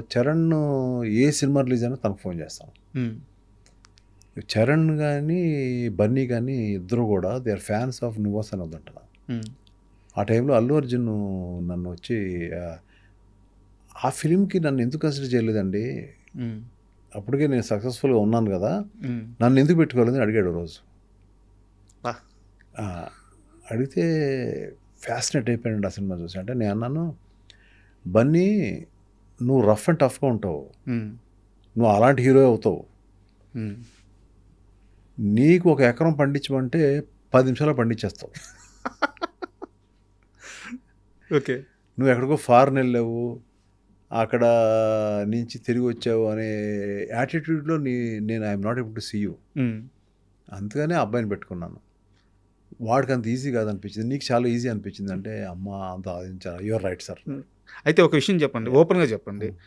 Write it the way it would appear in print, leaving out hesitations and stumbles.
చరణ్ ఏ cinema release అయినా తనకు phone చేస్తాను. హ్మ్. చరణ్ గానీ, బన్నీ గానీ ఇద్దరు గూడా దే ఆర్ ఫ్యాన్స్ ఆఫ్ 'నువ్వొస్ అని వద్దంటాను.' హ్మ్. ఆ టైంలో అల్లు అర్జున్ నన్ను వచ్చి ఆ ఫిల్మ్‌కి నన్ను ఎందుకు కన్సిడర్ చేయలేదండి. హ్మ్. అప్పటికే నేను సక్సెస్‌ఫుల్‌గా ఉన్నాను గదా! హ్మ్. నన్ను ఎందుకు పెట్టుకోలేదని అడిగాడు ఓ రోజు. అబ్బా! ఆ! అడిగితే ఫ్యాసినేట్ అయిపోయానండి ఆ సినిమా చూసి. అంటే నేనన్నాను, బన్నీ నువ్వు రఫ్ అండ్ టఫ్‌గా ఉంటావు. హ్మ్. నువ్వు అలాంటి హీరోయే అవుతావు. హ్మ్. నీకు ఒక ఎకరం పండించమంటే 10 నిమిషాల్లో పండించేస్తావు. ఓకే. నువ్వు ఎక్కడికో ఫారెన్ ఎళ్ళావు. అక్కడ నుంచి తిరిగొచ్చావు అనే యాటిట్యూడ్‌లో నేను I am not able to see you. Hmm. అందుకనే ఆ అబ్బాయిని పెట్టుకున్నాను. వాడికంత ఈజీ కాదనిపించింది. నీకు చాలా ఈజీ అనిపించిందంటే, అమ్మా! అంత ఆలోచించాలా? You are right sir. Hmm. అయితే ఒక విషయం చెప్పండి. యాహ్! ఓపెన్‌గా చెప్పండి. హ్మ్.